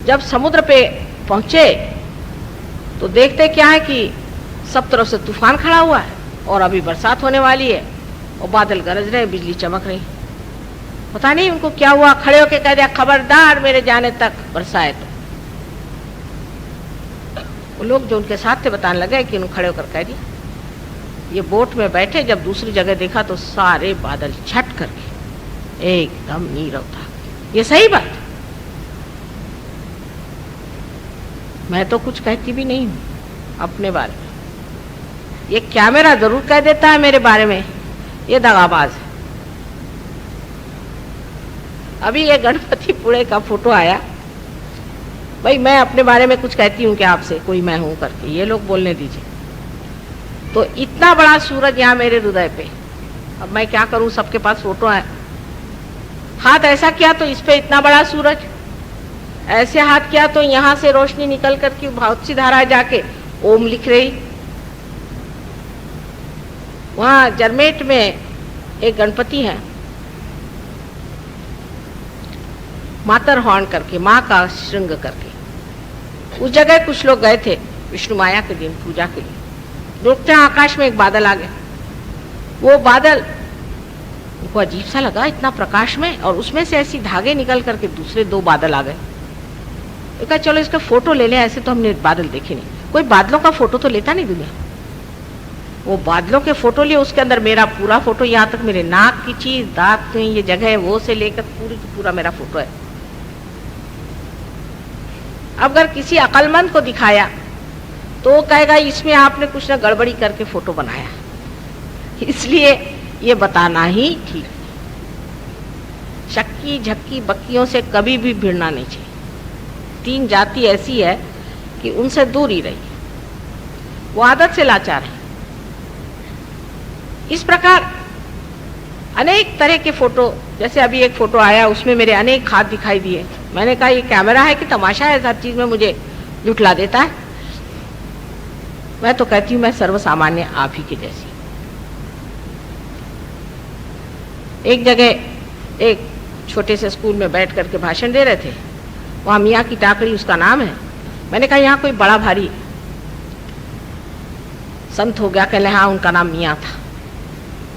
जब समुद्र पे पहुंचे तो देखते क्या है कि सब तरफ से तूफान खड़ा हुआ है और अभी बरसात होने वाली है और बादल गरज रहे, बिजली चमक रही। पता नहीं उनको क्या हुआ, खड़े होके कह दिया खबरदार मेरे जाने तक बरसाए तो। वो लोग जो उनके साथ थे बताने लगे कि उन्होंने खड़े होकर कह दिया। ये बोट में बैठे जब दूसरी जगह देखा तो सारे बादल छट करके एकदम नीरव था। ये सही बात है, मैं तो कुछ कहती भी नहीं हूं अपने बारे में। ये कैमरा जरूर कह देता है मेरे बारे में, ये दगाबाज है। अभी ये गणपतिपुणे का फोटो आया, भाई मैं अपने बारे में कुछ कहती हूँ क्या आपसे, कोई मैं हूं करके, ये लोग बोलने दीजिए। तो इतना बड़ा सूरज यहाँ मेरे हृदय पे, अब मैं क्या करूं, सबके पास फोटो है। हाथ ऐसा किया तो इस पे इतना बड़ा सूरज, ऐसे हाथ किया तो यहां से रोशनी निकल करके बहुत सी धारा जाके ओम लिख रही। वहां जरमेट में एक गणपति है, मातरहॉर्न करके, माँ का श्रृंग करके। उस जगह कुछ लोग गए थे विष्णु माया के दिन पूजा के लिए। देखते हैं आकाश में एक बादल आ गया। वो बादल उनको अजीब सा लगा इतना प्रकाश में, और उसमें से ऐसी धागे निकल करके दूसरे दो बादल आ गए। कहा चलो इसका फोटो ले लें, ऐसे तो हमने बादल देखे नहीं, कोई बादलों का फोटो तो लेता नहीं दुनिया। वो बादलों के फोटो लिए, उसके अंदर मेरा पूरा फोटो, यहाँ तक मेरे नाक की चीज, दांत की ये जगह है वो से लेकर पूरी पूरा मेरा फोटो है। अगर किसी अक्लमंद को दिखाया तो वो कहेगा इसमें आपने कुछ ना गड़बड़ी करके फोटो बनाया, इसलिए ये बताना ही ठीक। शक्की झक्की बक्कियों से कभी भी भिड़ना नहीं चाहिए। 3 जाति ऐसी है कि उनसे दूर ही रहिए, वो आदत से लाचार है। इस प्रकार अनेक तरह के फोटो, जैसे अभी एक फोटो आया उसमें मेरे अनेक हाथ दिखाई दिए। मैंने कहा ये कैमरा है कि तमाशा है, हर चीज में मुझे जुटला देता है। मैं तो कहती हूँ मैं सर्वसामान्य आप ही के जैसी। एक जगह एक छोटे से स्कूल में बैठ करके भाषण दे रहे थे, वहां मियाँ की टाकड़ी उसका नाम है। मैंने कहा यहाँ कोई बड़ा भारी संत हो गया, कहले हाँ उनका नाम मियाँ था,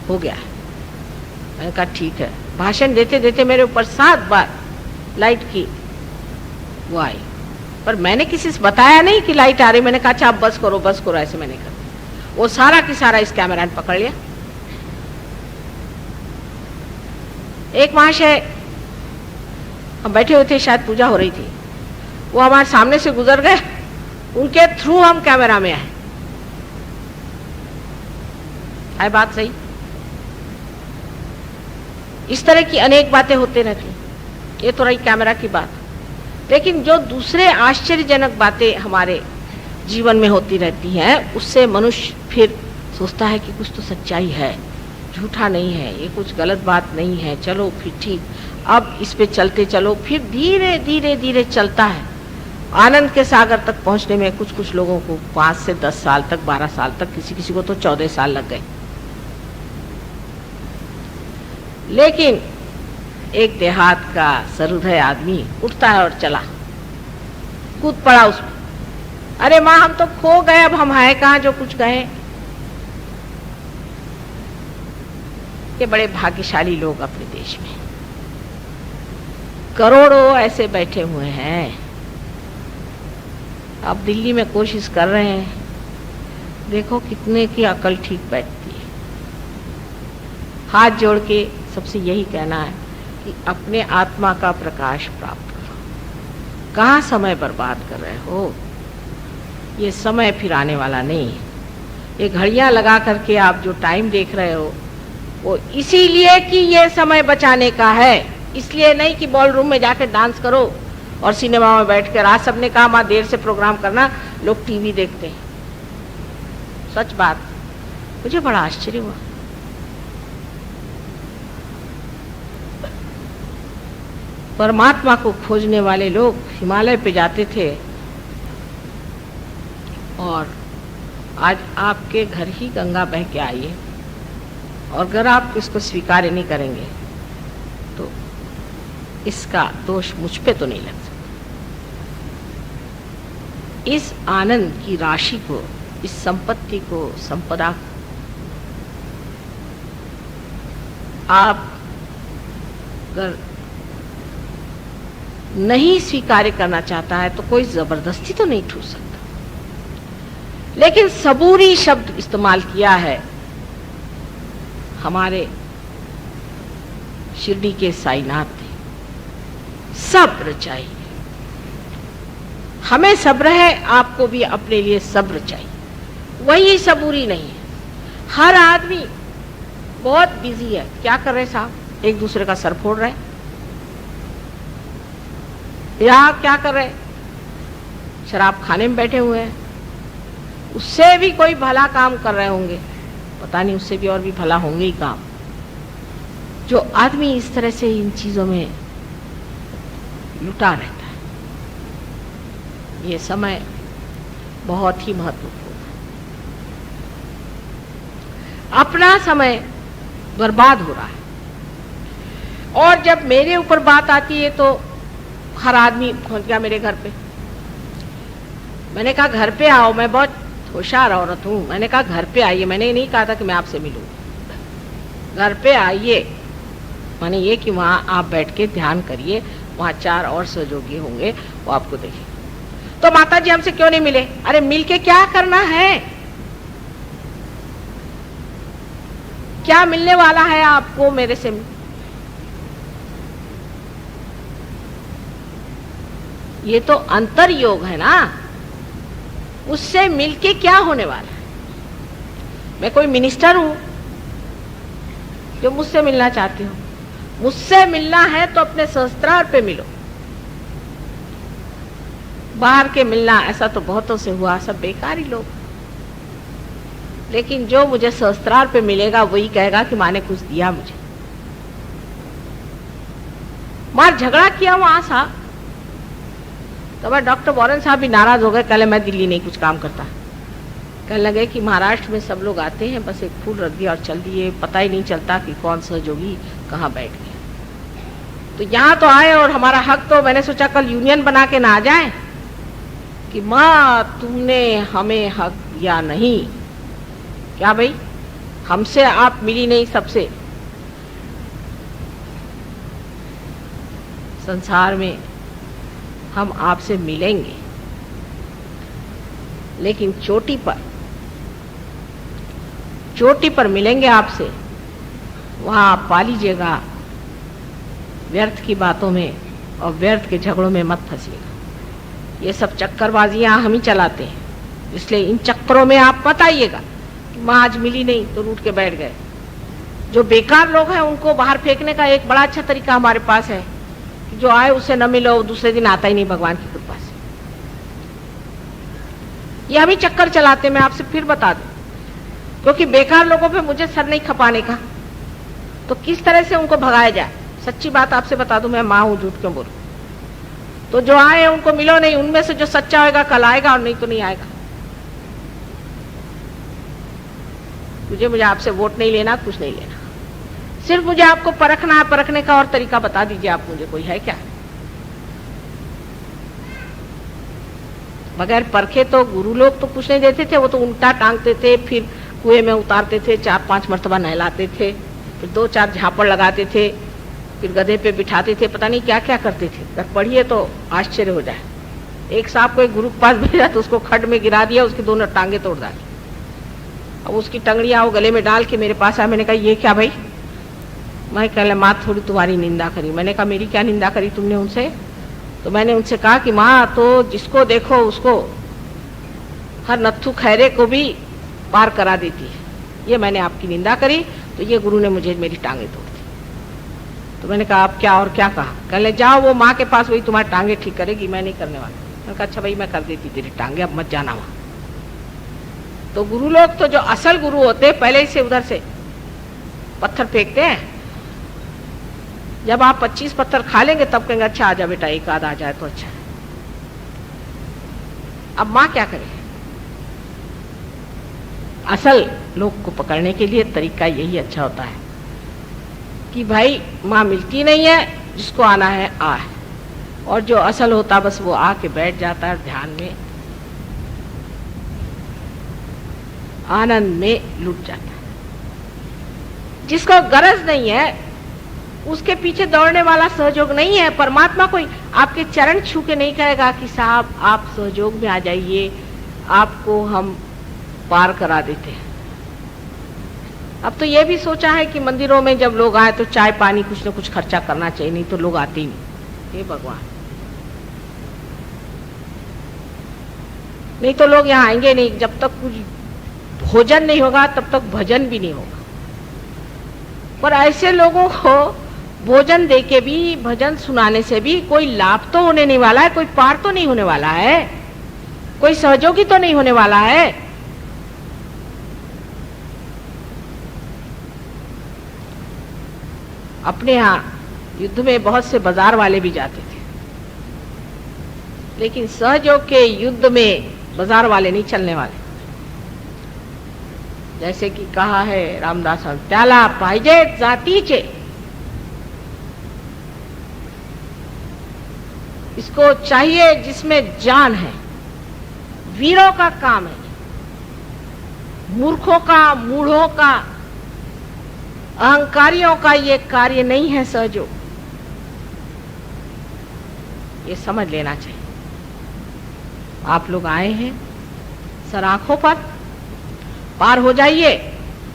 हो गया। मैंने कहा ठीक है। भाषण देते देते मेरे ऊपर 7 बार लाइट की वो आई, पर मैंने किसी से बताया नहीं कि लाइट आ रही। मैंने कहा अच्छा आप बस करो ऐसे मैंने कहा। वो सारा की सारा इस कैमरा ने पकड़ लिया। एक महाशय, हम बैठे हुए थे, शायद पूजा हो रही थी, वो हमारे सामने से गुजर गए, उनके थ्रू हम कैमरा में आए। है बात सही? इस तरह की अनेक बातें होते रहती हैं। ये तो रही कैमरा की बात, लेकिन जो दूसरे आश्चर्यजनक बातें हमारे जीवन में होती रहती हैं, उससे मनुष्य फिर सोचता है कि कुछ तो सच्चाई है, झूठा नहीं है, ये कुछ गलत बात नहीं है, चलो फिर ठीक, अब इस पे चलते चलो। फिर धीरे धीरे धीरे चलता है। आनंद के सागर तक पहुंचने में कुछ कुछ लोगों को 5 से 10 साल तक, 12 साल तक, किसी किसी को तो 14 साल लग गए। लेकिन एक देहात का सहृदय आदमी उठता है और चला, कूद पड़ा उसमें। अरे माँ हम तो खो गए, अब हम हैं कहाँ जो कुछ गए। ये बड़े भाग्यशाली लोग अपने देश में, करोड़ों ऐसे बैठे हुए हैं। अब दिल्ली में कोशिश कर रहे हैं, देखो कितने की अकल ठीक बैठती है। हाथ जोड़ के सबसे यही कहना है कि अपने आत्मा का प्रकाश प्राप्त करो। कहाँ समय बर्बाद कर रहे हो? ये समय फिर आने वाला नहीं है। ये घड़ियां लगा करके आप जो टाइम देख रहे हो, वो इसीलिए कि ये समय बचाने का है, इसलिए नहीं कि बॉल रूम में जाकर डांस करो और सिनेमा में बैठकर। आज सबने कहा माँ देर से प्रोग्राम करना, लोग टीवी देखते हैं। सच बात, मुझे बड़ा आश्चर्य हुआ। परमात्मा को खोजने वाले लोग हिमालय पे जाते थे, और आज आपके घर ही गंगा बह के आई है, और अगर आप इसको स्वीकार नहीं करेंगे तो इसका दोष मुझ पे तो नहीं लग सकता। इस आनंद की राशि को, इस संपत्ति को, संपदा को आप अगर नहीं स्वीकार करना चाहता है तो कोई जबरदस्ती तो नहीं ठूस सकता, लेकिन सबूरी शब्द इस्तेमाल किया है हमारे शिरडी के साईनाथ ने। सब्र चाहिए, हमें सब्र है, आपको भी अपने लिए सब्र चाहिए। वही सबूरी नहीं है। हर आदमी बहुत बिजी है, क्या कर रहे साहब, एक दूसरे का सर फोड़ रहे, या क्या कर रहे, शराब खाने में बैठे हुए हैं। उससे भी कोई भला काम कर रहे होंगे, पता नहीं उससे भी और भी भला होंगे ही काम। जो आदमी इस तरह से इन चीजों में लुटा रहता है, ये समय बहुत ही महत्वपूर्ण है। अपना समय बर्बाद हो रहा है। और जब मेरे ऊपर बात आती है तो हर आदमी पहुंच गया मेरे घर पे। मैंने कहा घर पे आओ, मैं बहुत होशियार औरत हूं। मैंने कहा घर पे आइए, मैंने नहीं कहा था कि मैं आपसे मिलूं। घर पे आइए माने ये कि वहां आप बैठ के ध्यान करिए, वहां 4 और सहयोगी होंगे, वो आपको देखें। तो माता जी हमसे क्यों नहीं मिले? अरे मिल के क्या करना है, क्या मिलने वाला है आपको मेरे से? ये तो अंतर योग है ना, उससे मिलके क्या होने वाला है? मैं कोई मिनिस्टर हूं जो मुझसे मिलना चाहती हूं? मुझसे मिलना है तो अपने सहस्त्रार पे मिलो। बाहर के मिलना ऐसा तो बहुतों से हुआ, सब बेकारी लोग। लेकिन जो मुझे सहस्त्रार पे मिलेगा वही कहेगा कि माँ ने कुछ दिया मुझे। मार झगड़ा किया वहां सा तो मैं डॉक्टर वॉरेन साहब भी नाराज हो गए, कहले मैं दिल्ली नहीं कुछ काम करता। कहने लगे कि महाराष्ट्र में सब लोग आते हैं, बस एक फूल रख दिया और चल दिए, पता ही नहीं चलता कि कौन सहयोगी कहाँ बैठ गया। तो यहाँ तो आए और हमारा हक, तो मैंने सोचा कल यूनियन बना के ना आ जाए कि माँ तुमने हमें हक दिया नहीं। क्या भाई, हमसे आप मिली नहीं, सबसे। संसार में हम आपसे मिलेंगे, लेकिन चोटी पर मिलेंगे आपसे, वहां आप पा लीजिएगा। व्यर्थ की बातों में और व्यर्थ के झगड़ों में मत फंसिएगा। ये सब चक्करबाजियां हम ही चलाते हैं, इसलिए इन चक्करों में आप मत आइएगा कि माँ आज मिली नहीं तो रूठ के बैठ गए। जो बेकार लोग हैं उनको बाहर फेंकने का एक बड़ा अच्छा तरीका हमारे पास है कि जो आए उससे न मिलो, दूसरे दिन आता ही नहीं भगवान की कृपा से। ये हम ही चक्कर चलाते, मैं आपसे फिर बता दूं, क्योंकि बेकार लोगों पे मुझे सर नहीं खपाने का। तो किस तरह से उनको भगाया जाए? सच्ची बात आपसे बता दूं, मैं माँ हूं, झूठ क्यों बोलूं। तो जो आए उनको मिलो नहीं, उनमें से जो सच्चा होगा कल आएगा और नहीं तो नहीं आएगा। मुझे आपसे वोट नहीं लेना, कुछ नहीं लेना, सिर्फ मुझे आपको परखना है। परखने का और तरीका बता दीजिए आप मुझे, कोई है क्या? बगैर परखे तो गुरु लोग तो कुछ नहीं देते थे, वो तो उल्टा टांगते थे, फिर कुएं में उतारते थे, 4-5 मरतबा नहलाते थे, फिर 2-4 झापड़ लगाते थे, फिर गधे पे बिठाते थे, पता नहीं क्या क्या करते थे। अगर पढ़िए तो आश्चर्य हो जाए। एक साहब को एक गुरु के पास भेजा तो उसको खड्ड में गिरा दिया, उसकी दोनों टांगे तोड़ डाली। अब उसकी टंगड़ियां वो गले में डाल के मेरे पास आया। मैंने कहा ये क्या भाई? मैं कहले माँ थोड़ी तुम्हारी निंदा करी। मैंने कहा मेरी क्या निंदा करी तुमने उनसे? तो मैंने उनसे कहा कि माँ तो जिसको देखो उसको, हर नत्थु खैरे को भी पार करा देती है। ये मैंने आपकी निंदा करी तो ये गुरु ने मुझे मेरी टांगे तोड़ दी। तो मैंने कहा आप क्या और क्या कहा? कहले जाओ वो माँ के पास, वही तुम्हारी टांगे ठीक करेगी, मैं नहीं करने वाला। मैंने कहा अच्छा भाई मैं कर देती तेरी टांगे, अब मत जाना वहां। तो गुरु लोग तो जो असल गुरु होते हैं पहले ही से उधर से पत्थर फेंकते हैं। जब आप 25 पत्थर खा लेंगे तब कहेंगे अच्छा आ जा बेटा, एक आध आ जाए तो अच्छा है। अब माँ क्या करे? असल लोग को पकड़ने के लिए तरीका यही अच्छा होता है कि भाई माँ मिलती नहीं है, जिसको आना है आ है, और जो असल होता बस वो आके बैठ जाता है ध्यान में, आनंद में लुट जाता है। जिसको गरज नहीं है, उसके पीछे दौड़ने वाला सहयोग नहीं है। परमात्मा कोई आपके चरण छू के नहीं कहेगा कि साहब आप सहयोग में आ जाइए, आपको हम पार करा देते हैं। अब तो ये भी सोचा है कि मंदिरों में जब लोग आए तो चाय पानी कुछ न कुछ खर्चा करना चाहिए, नहीं तो लोग आते ही नहीं। हे भगवान, नहीं तो लोग यहाँ आएंगे नहीं। जब तक कुछ भोजन नहीं होगा तब तक भजन भी नहीं होगा। पर ऐसे लोगों को भोजन देके भी, भजन सुनाने से भी कोई लाभ तो होने नहीं वाला है, कोई पार तो नहीं होने वाला है, कोई सहयोगी तो नहीं होने वाला है। अपने यहाँ युद्ध में बहुत से बाजार वाले भी जाते थे, लेकिन सहयोग के युद्ध में बाजार वाले नहीं चलने वाले। जैसे कि कहा है रामदास, त्याला पाहिजे जातीचे, इसको चाहिए जिसमें जान है। वीरों का काम है, मूर्खों का, मूढ़ों का, अहंकारियों का ये कार्य नहीं है सहयोग। ये समझ लेना चाहिए। आप लोग आए हैं, सर आंखों पर पार हो जाइए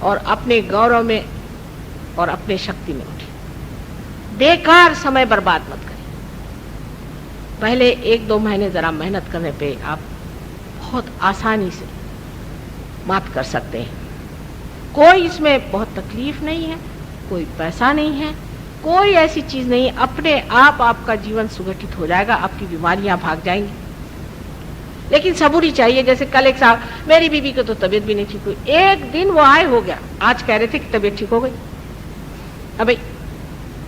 और अपने गौरव में और अपने शक्ति में उठिए। बेकार समय बर्बाद मत करिए। पहले 1-2 महीने जरा मेहनत करने पे आप बहुत आसानी से मात कर सकते हैं। कोई इसमें बहुत तकलीफ नहीं है, कोई पैसा नहीं है, कोई ऐसी चीज नहीं। अपने आप आपका जीवन सुगठित हो जाएगा, आपकी बीमारियां भाग जाएंगी। लेकिन सबूरी चाहिए। जैसे कल एक साहब, मेरी बीवी को तो तबीयत भी नहीं ठीक हुई, एक दिन वो आए हो गया, आज कह रहे थे कि तबीयत ठीक हो गई। अब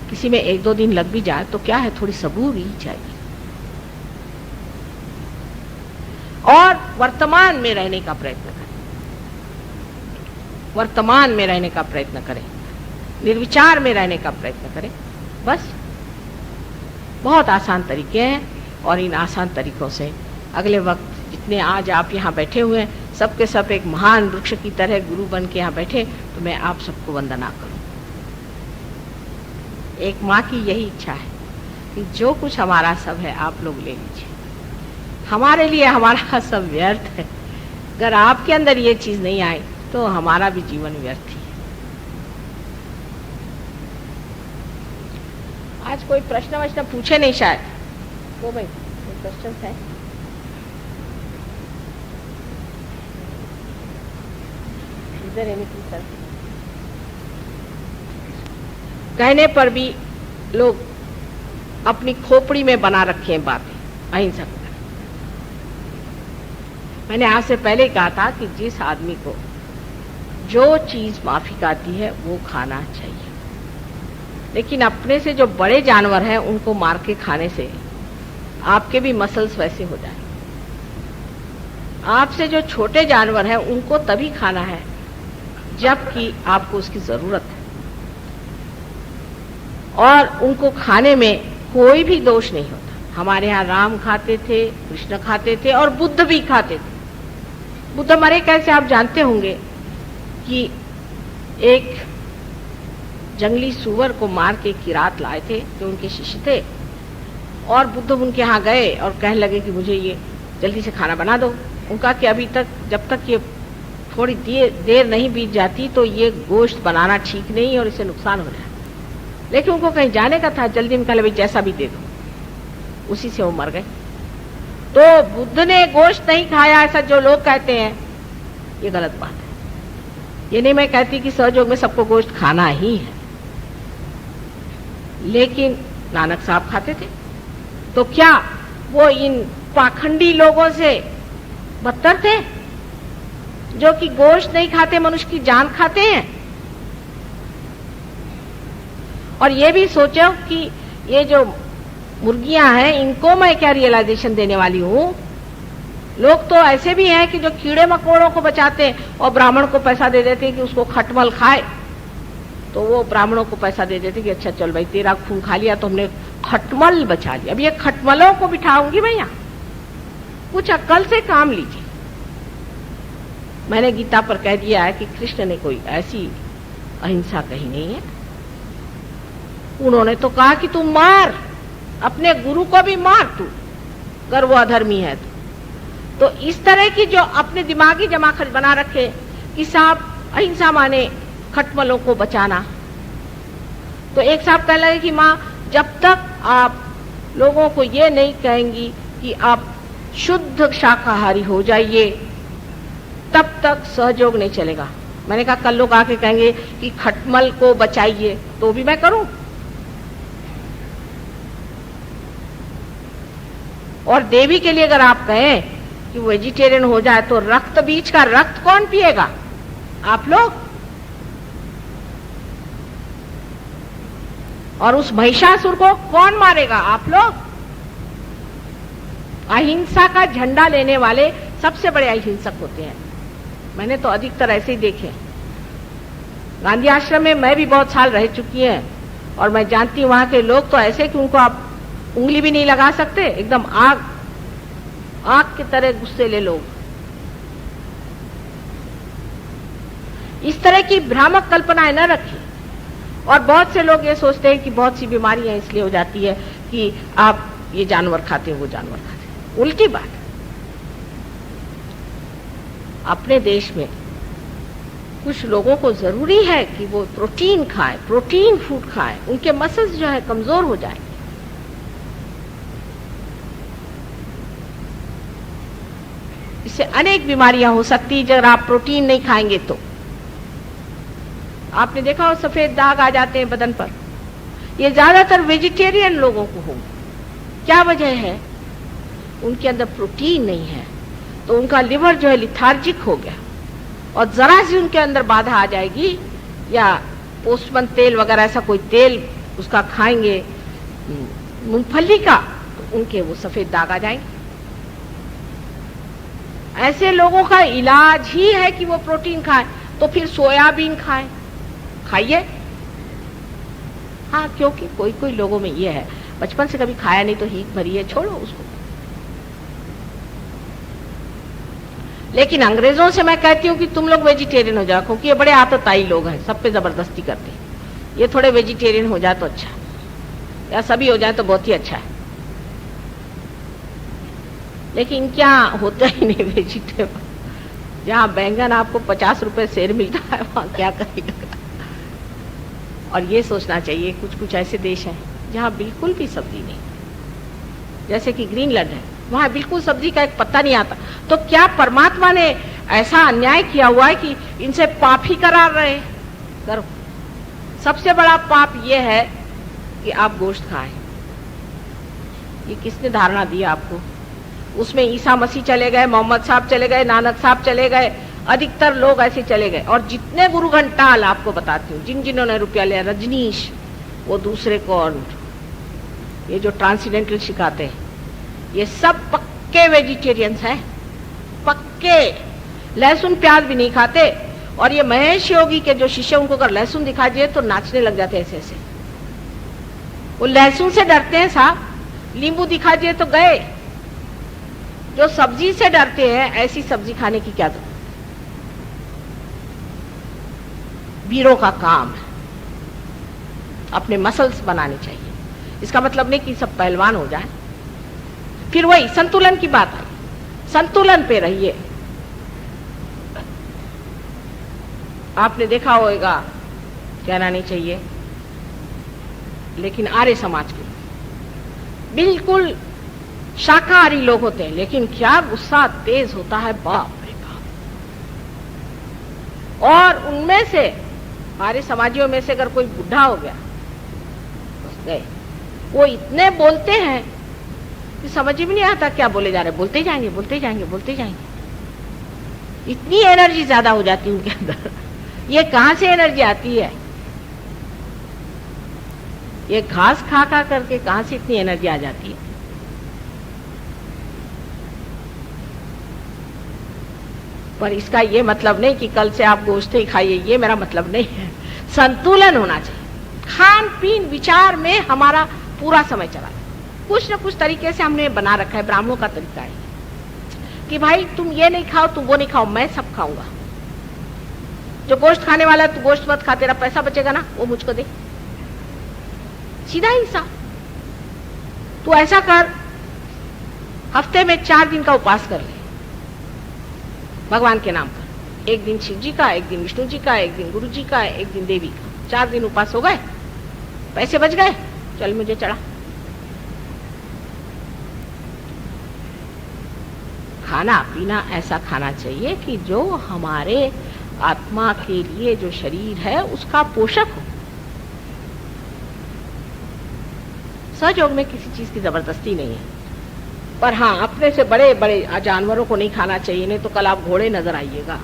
किसी में 1-2 दिन लग भी जाए तो क्या है, थोड़ी सबूरी चाहिए। और वर्तमान में रहने का प्रयत्न करें, वर्तमान में रहने का प्रयत्न करें, निर्विचार में रहने का प्रयत्न करें। बस बहुत आसान तरीके हैं, और इन आसान तरीकों से अगले वक्त जितने आज आप यहाँ बैठे हुए हैं, सबके सब एक महान वृक्ष की तरह गुरु बन के यहाँ बैठे, तो मैं आप सबको वंदना करूं। एक माँ की यही इच्छा है कि जो कुछ हमारा सब है आप लोग ले लीजिए। हमारे लिए हमारा सब व्यर्थ है। अगर आपके अंदर ये चीज नहीं आई तो हमारा भी जीवन व्यर्थ ही है। आज कोई प्रश्न वश्न पूछे नहीं शायद? तो भाई कोई क्वेश्चन है? कहने पर भी लोग अपनी खोपड़ी में बना रखे हैं बातें अहिंसक। मैंने आपसे पहले कहा था कि जिस आदमी को जो चीज माफिक आती है वो खाना चाहिए, लेकिन अपने से जो बड़े जानवर हैं उनको मार के खाने से आपके भी मसल्स वैसे हो जाए। आपसे जो छोटे जानवर हैं उनको तभी खाना है जबकि आपको उसकी जरूरत है, और उनको खाने में कोई भी दोष नहीं होता। हमारे यहाँ राम खाते थे, कृष्ण खाते थे, और बुद्ध भी खाते थे। बुद्ध मरे कैसे आप जानते होंगे कि एक जंगली सूअर को मार के किरात लाए थे जो उनके शिष्य थे, और बुद्ध उनके यहाँ गए और कहने लगे कि मुझे ये जल्दी से खाना बना दो। उनका कि अभी तक जब तक ये थोड़ी देर नहीं बीत जाती तो ये गोश्त बनाना ठीक नहीं और इससे नुकसान हो जाए। लेकिन उनको कहीं जाने का था, जल्दी में कहा भाई जैसा भी दे दो। उसी से वो मर गए। तो बुद्ध ने गोश्त नहीं खाया ऐसा जो लोग कहते हैं, ये गलत बात है। ये नहीं मैं कहती कि सहयोग में सबको गोश्त खाना ही है, लेकिन नानक साहब खाते थे। तो क्या वो इन पाखंडी लोगों से बदतर थे जो कि गोश्त नहीं खाते, मनुष्य की जान खाते हैं? और ये भी सोचो कि ये जो मुर्गियां हैं इनको मैं क्या रियलाइजेशन देने वाली हूं। लोग तो ऐसे भी हैं कि जो कीड़े मकोड़ों को बचाते हैं और ब्राह्मण को पैसा दे देते हैं कि उसको खटमल खाए, तो वो ब्राह्मणों को पैसा दे देते कि अच्छा चल भाई तेरा खून खा लिया तो हमने खटमल बचा लिया। अब ये खटमलों को बिठाऊंगी मैं यहाँ, कुछ अक्ल से काम लीजिए। मैंने गीता पर कह दिया है कि कृष्ण ने कोई ऐसी अहिंसा कही नहीं है। उन्होंने तो कहा कि तू मार, अपने गुरु को भी मार तू, अगर वो अधर्मी है तो इस तरह की जो अपने दिमागी जमाखट बना रखे कि साहब अहिंसा माने खटमलों को बचाना। तो एक साहब कह लगे कि माँ, जब तक आप लोगों को ये नहीं कहेंगी कि आप शुद्ध शाकाहारी हो जाइए, तब तक सहयोग नहीं चलेगा। मैंने कहा कल लोग आके कहेंगे कि खटमल को बचाइए, तो भी मैं करूं। और देवी के लिए अगर आप कहें कि वेजिटेरियन हो जाए तो रक्त बीज का रक्त कौन पिएगा? आप लोग। और उस महिषासुर को कौन मारेगा? आप लोग। अहिंसा का झंडा लेने वाले सबसे बड़े अहिंसक होते हैं। मैंने तो अधिकतर ऐसे ही देखे। गांधी आश्रम में मैं भी बहुत साल रह चुकी हैं और मैं जानती हूं वहां के लोग तो ऐसे कि उनको आप उंगली भी नहीं लगा सकते, एकदम आग की तरह गुस्सेले लोग। इस तरह की भ्रामक कल्पनाएं न रखें। और बहुत से लोग ये सोचते हैं कि बहुत सी बीमारियां इसलिए हो जाती है कि आप ये जानवर खाते हो, वो जानवर खाते हो। उल्टी बात। अपने देश में कुछ लोगों को जरूरी है कि वो प्रोटीन खाएं, प्रोटीन फूड खाएं, उनके मसल्स जो है कमजोर हो जाएंगे। इससे अनेक बीमारियां हो सकती है अगर आप प्रोटीन नहीं खाएंगे तो। आपने देखा हो सफेद दाग आ जाते हैं बदन पर, ये ज्यादातर वेजिटेरियन लोगों को होंगे। क्या वजह है? उनके अंदर प्रोटीन नहीं है, तो उनका लिवर जो है लिथार्जिक हो गया और जरा सी उनके अंदर बाधा आ जाएगी या पोस्टमन तेल वगैरह ऐसा कोई तेल उसका खाएंगे मूंगफली का, तो उनके वो सफेद दाग आ जाएंगे। ऐसे लोगों का इलाज ही है कि वो प्रोटीन खाएं, तो फिर सोयाबीन खाएं, खाइए। हाँ, क्योंकि कोई कोई लोगों में ये है, बचपन से कभी खाया नहीं तो हीक भरी है, छोड़ो उसको। लेकिन अंग्रेजों से मैं कहती हूँ कि तुम लोग वेजिटेरियन हो जाओ, क्योंकि ये बड़े आतताई लोग हैं, सब पे जबरदस्ती करते हैं। ये थोड़े वेजिटेरियन हो जाए तो अच्छा, या सभी हो जाए तो बहुत ही अच्छा है। लेकिन क्या होता ही नहीं वेजिटेबल। जहाँ बैंगन आपको 50 रुपए सेर मिलता है, वहां क्या करेगा? और ये सोचना चाहिए, कुछ कुछ ऐसे देश हैं जहाँ बिल्कुल भी सब्जी नहीं, जैसे कि ग्रीनलैंड है, वहां बिल्कुल सब्जी का एक पत्ता नहीं आता। तो क्या परमात्मा ने ऐसा अन्याय किया हुआ है कि इनसे पाप ही करार रहे? करो। सबसे बड़ा पाप ये है कि आप गोश्त खाएं। ये किसने धारणा दी आपको? उसमें ईसा मसीह चले गए, मोहम्मद साहब चले गए, नानक साहब चले गए, अधिकतर लोग ऐसे चले गए। और जितने गुरु घंटाल आपको बताती हूँ, जिन्होंने रुपया लिया, रजनीश, वो दूसरे कौन, ये जो ट्रांसेंडेंटल सिखाते हैं, ये सब पक्के वेजिटेरियंस हैं, पक्के। लहसुन प्याज भी नहीं खाते। और ये महेश योगी के जो शिष्य, उनको अगर लहसुन दिखा दिए तो नाचने लग जाते ऐसे ऐसे। वो लहसुन से डरते हैं साहब, नींबू दिखा दिए तो गए। जो सब्जी से डरते हैं, ऐसी सब्जी खाने की क्या जरूरत? वीरों का काम है, अपने मसल्स बनाने चाहिए। इसका मतलब नहीं कि सब पहलवान हो जाए। फिर वही संतुलन की बात आई, संतुलन पे रहिए। आपने देखा होगा, कहना नहीं चाहिए, लेकिन आर्य समाज के बिल्कुल शाकाहारी लोग होते हैं, लेकिन क्या गुस्सा तेज होता है, बाप रे बाप। और उनमें से, आर्य समाजियों में से अगर कोई बुढ़ा हो गया, गए, वो इतने बोलते हैं कि समझ भी नहीं आता क्या बोले जा रहे, बोलते जाएंगे बोलते जाएंगे बोलते जाएंगे। इतनी एनर्जी ज्यादा हो जाती है उनके अंदर। ये कहां से एनर्जी आती है? ये घास खा खा करके कहां से इतनी एनर्जी आ जाती है? पर इसका ये मतलब नहीं कि कल से आप गोश्त ही खाइए, ये मेरा मतलब नहीं है। संतुलन होना चाहिए। खान पीन विचार में हमारा पूरा समय चला, कुछ न कुछ तरीके से हमने बना रखा है। ब्राह्मणों का तरीका है कि भाई तुम ये नहीं खाओ, तुम वो नहीं खाओ, मैं सब खाऊंगा। जो गोश्त खाने वाला है, तू गोश्त मत खा, तेरा पैसा बचेगा ना, वो मुझको दे। सीधा हिंसा। तू ऐसा कर, हफ्ते में 4 दिन का उपवास कर ले भगवान के नाम पर। एक दिन शिव जी का, एक दिन विष्णु जी का, एक दिन गुरु जी का, एक दिन देवी का। 4 दिन उपवास हो गए, पैसे बच गए, चल मुझे चढ़ा। खाना पीना ऐसा खाना चाहिए कि जो हमारे आत्मा के लिए जो शरीर है उसका पोषक हो। सहयोग में किसी चीज की जबरदस्ती नहीं है, पर हाँ अपने से बड़े बड़े जानवरों को नहीं खाना चाहिए, नहीं तो कल आप घोड़े नजर आइएगा।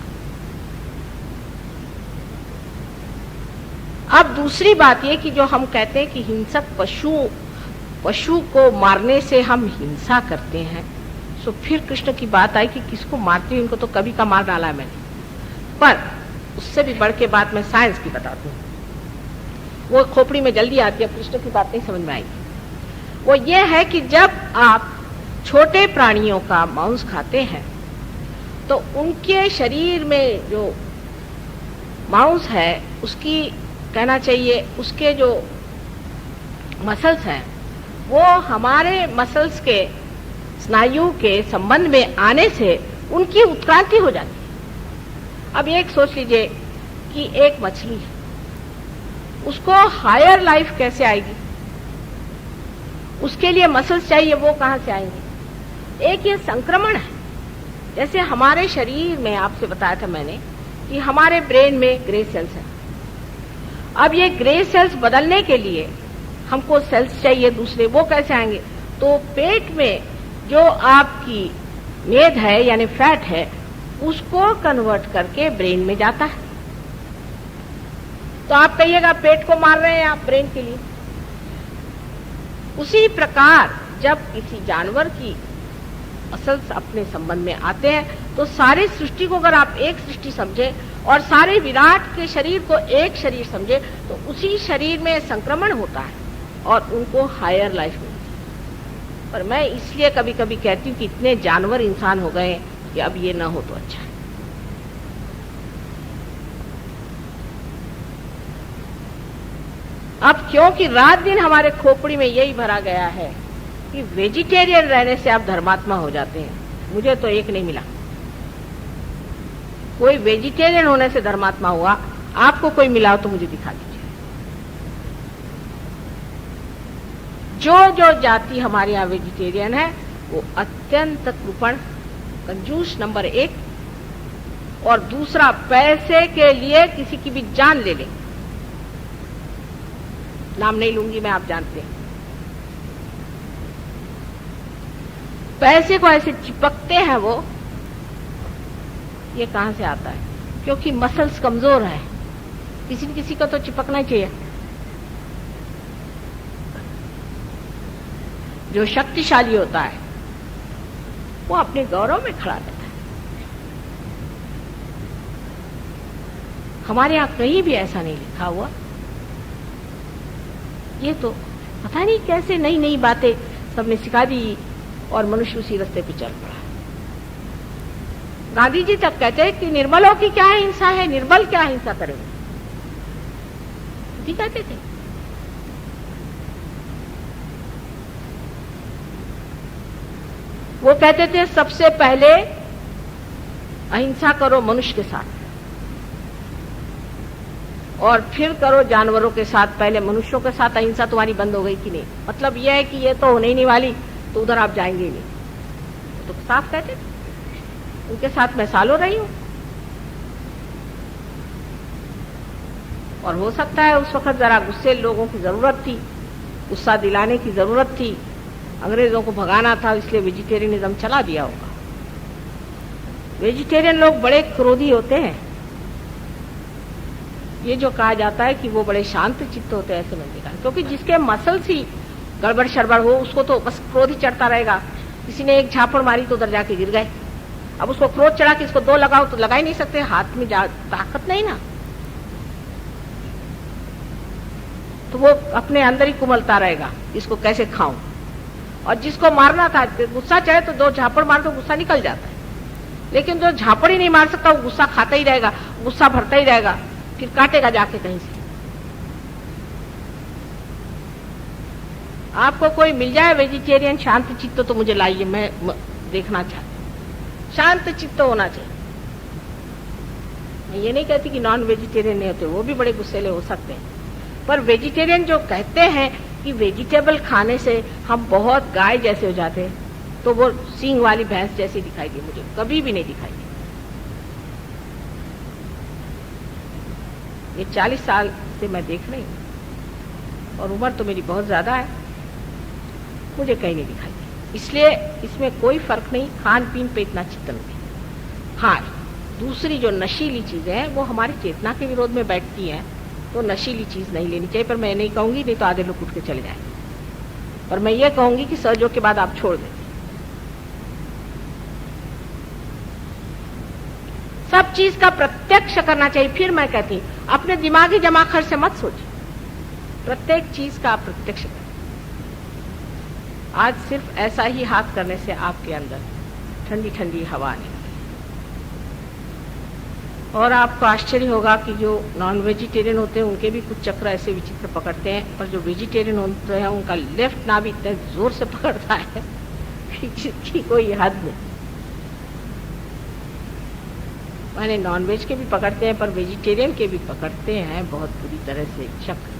अब दूसरी बात ये कि जो हम कहते हैं कि हिंसक पशु को मारने से हम हिंसा करते हैं, तो फिर कृष्ण की बात आई कि किसको मारते हैं, उनको तो कभी का मार डाला है मैंने। पर उससे भी बढ़ के बात मैं साइंस की बताती हूँ, वो खोपड़ी में जल्दी आती है, कृष्ण की बात नहीं समझ में आएगी। वो ये है कि जब आप छोटे प्राणियों का मांस खाते हैं तो उनके शरीर में जो मांस है उसकी कहना चाहिए उसके जो मसल्स हैं वो हमारे मसल्स के स्नायु के संबंध में आने से उनकी उत्क्रांति हो जाती है। अब एक सोच लीजिए कि एक मछली है, उसको हायर लाइफ कैसे आएगी, उसके लिए मसल्स चाहिए, वो कहां से आएंगे। एक ये संक्रमण है, जैसे हमारे शरीर में आपसे बताया था मैंने कि हमारे ब्रेन में ग्रे सेल्स हैं। अब ये ग्रे सेल्स बदलने के लिए हमको सेल्स चाहिए दूसरे, वो कैसे आएंगे। तो पेट में जो आपकी मेद है यानी फैट है उसको कन्वर्ट करके ब्रेन में जाता है। तो आप कहिएगा पेट को मार रहे हैं आप ब्रेन के लिए। उसी प्रकार जब किसी जानवर की मसल्स अपने संबंध में आते हैं तो सारी सृष्टि को अगर आप एक सृष्टि समझे और सारे विराट के शरीर को एक शरीर समझे तो उसी शरीर में संक्रमण होता है और उनको हायर लाइफ मिलती है। पर मैं इसलिए कभी कभी कहती हूँ कि इतने जानवर इंसान हो गए कि अब ये ना हो तो अच्छा है। अब क्योंकि रात दिन हमारे खोपड़ी में यही भरा गया है कि वेजिटेरियन रहने से आप धर्मात्मा हो जाते हैं। मुझे तो एक नहीं मिला, कोई वेजिटेरियन होने से धर्मात्मा हुआ। आपको कोई मिला हो तो मुझे दिखा दीजिए। जो जो जाति हमारे यहाँ वेजिटेरियन है वो अत्यंत कृपण कंजूस नंबर 1, और दूसरा पैसे के लिए किसी की भी जान ले ले। नाम नहीं लूंगी मैं, आप जानते हैं। पैसे को ऐसे चिपकते हैं वो, ये कहां से आता है, क्योंकि मसल्स कमजोर है। किसी न किसी को तो चिपकना चाहिए। जो शक्तिशाली होता है वो अपने गौरव में खड़ा रहता है। हमारे यहां कहीं भी ऐसा नहीं लिखा हुआ। ये तो पता नहीं कैसे नई नई बातें सबने सिखा दी और मनुष्य उसी रास्ते पे चल पड़ा। गांधी जी तक कहते हैं कि निर्बलों की क्या हिंसा है, निर्बल क्या हिंसा करेंगे, जी कहते थे। वो कहते थे सबसे पहले अहिंसा करो मनुष्य के साथ और फिर करो जानवरों के साथ। पहले मनुष्यों के साथ अहिंसा तुम्हारी बंद हो गई कि नहीं, मतलब यह है कि ये तो होने ही नहीं वाली, तो उधर आप जाएंगे ही नहीं। तो साफ कहते थे, उनके साथ मैं सालों रही हूं। और हो सकता है उस वक्त जरा गुस्से लोगों की जरूरत थी, गुस्सा दिलाने की जरूरत थी, अंग्रेजों को भगाना था, इसलिए वेजिटेरियनिज्म चला दिया होगा। वेजिटेरियन लोग बड़े क्रोधी होते हैं। ये जो कहा जाता है कि वो बड़े शांत चित्त होते हैं, ऐसे मैंने देखा, क्योंकि जिसके मसल्स ही गड़बड़ शड़बड़ हो उसको तो बस क्रोध ही चढ़ता रहेगा। किसी ने एक झापड़ मारी तो उधर जाके गिर गए। अब उसको क्रोध चढ़ा कि इसको 2 लगाओ तो लगा ही नहीं सकते, हाथ में ताकत नहीं ना, तो वो अपने अंदर ही कुमलता रहेगा, इसको कैसे खाऊं। और जिसको मारना था, गुस्सा चाहे तो 2 झापड़ मार तो गुस्सा निकल जाता है, लेकिन जो झापड़ी नहीं मार सकता वो गुस्सा खाता ही रहेगा, गुस्सा भरता ही रहेगा, फिर काटेगा जाके कहीं से। आपको कोई मिल जाए वेजिटेरियन शांत चित्त तो मुझे लाइए, मैं देखना चाहती हूँ। शांत चित्त होना चाहिए। मैं ये नहीं कहती कि नॉन वेजिटेरियन नहीं होते, वो भी बड़े गुस्सेले हो सकते हैं, पर वेजिटेरियन जो कहते हैं कि वेजिटेबल खाने से हम बहुत गाय जैसे हो जाते हैं, तो वो सींग वाली भैंस जैसी दिखाई दी, मुझे कभी भी नहीं दिखाई दी। ये 40 साल से मैं देख रही हूँ और उम्र तो मेरी बहुत ज्यादा है, मुझे कहीं नहीं दिखाई दी। इसलिए इसमें कोई फर्क नहीं, खान पीन पे इतना चिंतन नहीं। हाँ, दूसरी जो नशीली चीजें हैं वो हमारी चेतना के विरोध में बैठती हैं, तो नशीली चीज नहीं लेनी चाहिए। पर मैं नहीं कहूंगी, नहीं तो आधे लोग उठ के चले जाएंगे, पर मैं ये कहूंगी कि सहयोग के बाद आप छोड़ दें। सब चीज का प्रत्यक्ष करना चाहिए। फिर मैं कहती अपने दिमागी जमा खर्च से मत सोचिए, प्रत्येक चीज का आप प्रत्यक्ष करें। आज सिर्फ ऐसा ही हाथ करने से आपके अंदर ठंडी ठंडी हवा आने लगी। और आपको आश्चर्य होगा कि जो नॉन वेजिटेरियन होते हैं उनके भी कुछ चक्र ऐसे विचित्र पकड़ते हैं, पर जो वेजिटेरियन होते हैं उनका लेफ्ट नाभि इतने जोर से पकड़ता है जिसकी कोई हद नहीं। मैंने नॉन वेज के भी पकड़ते हैं, पर वेजिटेरियन के भी पकड़ते हैं बहुत बुरी तरह से चक्र।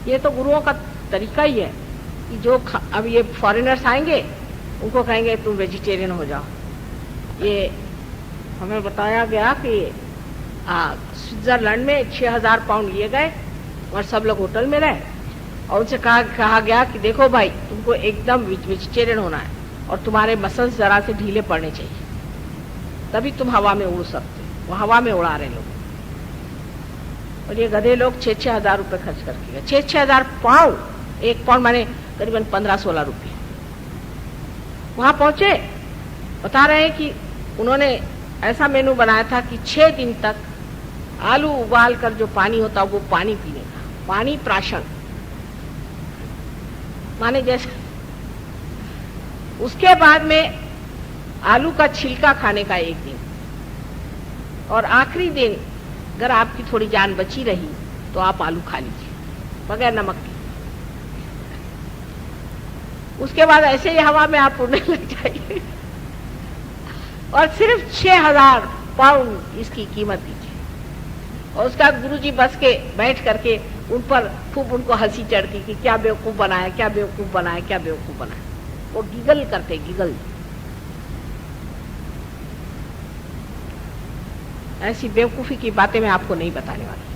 ये तो गुरुओं का तरीका ही है कि जो अब ये फॉरेनर्स आएंगे उनको कहेंगे तुम वेजिटेरियन हो जाओ। ये हमें बताया गया कि स्विट्जरलैंड में 6000 पाउंड लिए गए और सब लोग होटल में रहे और उनसे कहा गया कि देखो भाई, तुमको एकदम वेजिटेरियन होना है और तुम्हारे मसल्स जरा से ढीले पड़ने चाहिए, तभी तुम हवा में उड़ सकते हो। वो हवा में उड़ा रहे लोग, और ये गधे लोग 6-6 हजार रुपये खर्च करके गए। 6-6 हजार पाउंड, एक पाउंड माने करीबन 15-16 रुपये। वहां पहुंचे, बता रहे हैं कि उन्होंने ऐसा मेनू बनाया था कि 6 दिन तक आलू उबाल कर जो पानी होता वो पानी पीने का, पानी प्राशन माने जैसे। उसके बाद में आलू का छिलका खाने का एक दिन, और आखिरी दिन अगर आपकी थोड़ी जान बची रही तो आप आलू खा लीजिए बगैर नमक के। उसके बाद ऐसे ही हवा में आप उड़ने लग जाइए और सिर्फ 6000 पाउंड इसकी कीमत दीजिए। और उसका गुरुजी बस के बैठ करके उन पर खूब उनको हंसी चढ़ती कि क्या बेवकूफ बनाया, क्या बेवकूफ बनाया, क्या बेवकूफ बनाया। वो गिगल करते, गिगल। ऐसी बेवकूफी की बातें मैं आपको नहीं बताने वाली।